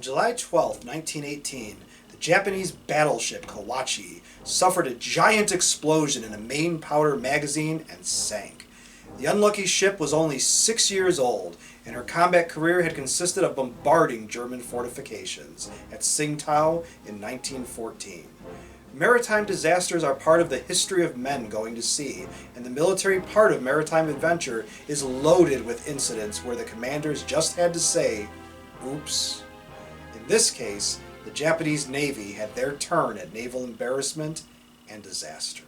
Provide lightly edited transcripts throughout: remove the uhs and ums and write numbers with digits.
On July 12, 1918, the Japanese battleship Kawachi suffered a giant explosion in the main powder magazine and sank. The unlucky ship was only 6 years old, and her combat career had consisted of bombarding German fortifications at Tsingtao in 1914. Maritime disasters are part of the history of men going to sea, and the military part of maritime adventure is loaded with incidents where the commanders just had to say, "Oops." In this case, the Japanese Navy had their turn at naval embarrassment and disaster.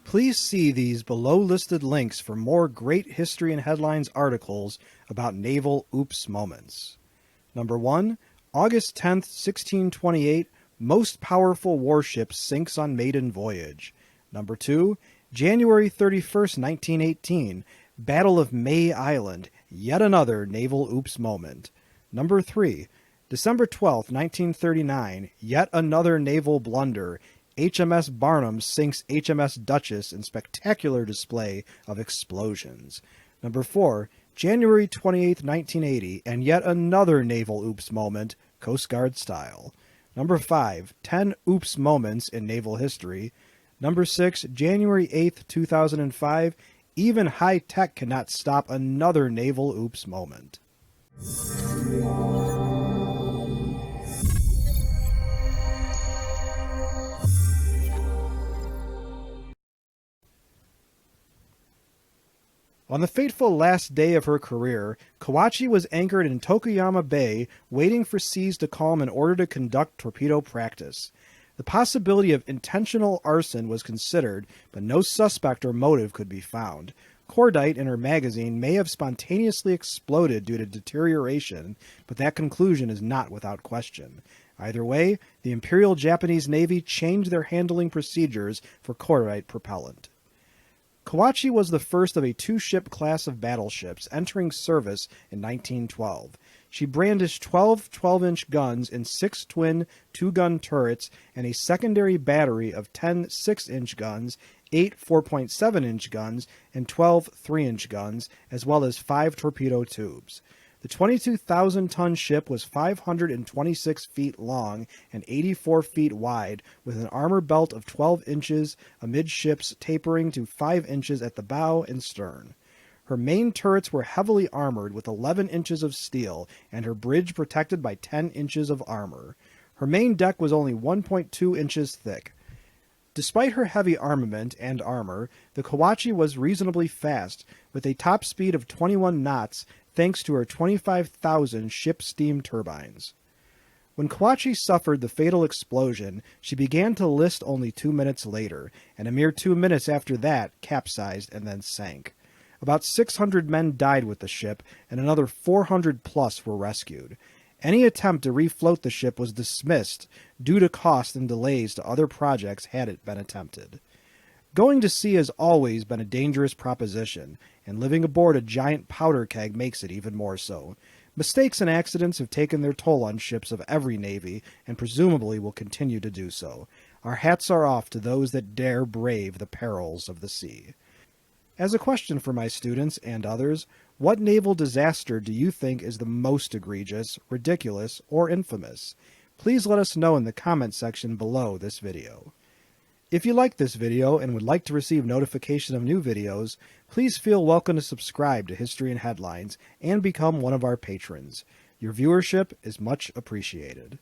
Please see these below listed links for more great history and headlines articles about naval oops moments. Number 1, August 10th, 1628, most powerful warship sinks on maiden voyage. Number 2, January 31st, 1918, Battle of May Island, yet another naval oops moment. Number 3, December 12th, 1939, yet another naval blunder. HMS Barnum sinks HMS Duchess in spectacular display of explosions. Number 4, January 28, 1980, and yet another naval oops moment, Coast Guard style. Number 5, 10 oops moments in naval history. Number 6, January 8, 2005, even high tech cannot stop another naval oops moment. On the fateful last day of her career, Kawachi was anchored in Tokuyama Bay, waiting for seas to calm in order to conduct torpedo practice. The possibility of intentional arson was considered, but no suspect or motive could be found. Cordite in her magazine may have spontaneously exploded due to deterioration, but that conclusion is not without question. Either way, the Imperial Japanese Navy changed their handling procedures for cordite propellant. Kawachi was the first of a two-ship class of battleships entering service in 1912. She brandished 12 12-inch guns in 6 twin 2-gun turrets and a secondary battery of 10 6-inch guns, 8 4.7-inch guns, and 12 3-inch guns, as well as 5 torpedo tubes. The 22,000-ton ship was 526 feet long and 84 feet wide, with an armor belt of 12 inches amidships tapering to 5 inches at the bow and stern. Her main turrets were heavily armored with 11 inches of steel, and her bridge protected by 10 inches of armor. Her main deck was only 1.2 inches thick. Despite her heavy armament and armor, the Kawachi was reasonably fast, with a top speed of 21 knots thanks to her 25,000 ship steam turbines. When Kawachi suffered the fatal explosion, she began to list only 2 minutes later, and a mere 2 minutes after that capsized and then sank. About 600 men died with the ship, and another 400 plus were rescued. Any attempt to refloat the ship was dismissed due to cost and delays to other projects had it been attempted. Going to sea has always been a dangerous proposition, and living aboard a giant powder keg makes it even more so. Mistakes and accidents have taken their toll on ships of every navy, and presumably will continue to do so. Our hats are off to those that dare brave the perils of the sea. As a question for my students and others, what naval disaster do you think is the most egregious, ridiculous, or infamous? Please let us know in the comment section below this video. If you liked this video and would like to receive notification of new videos, please feel welcome to subscribe to History and Headlines and become one of our patrons. Your viewership is much appreciated.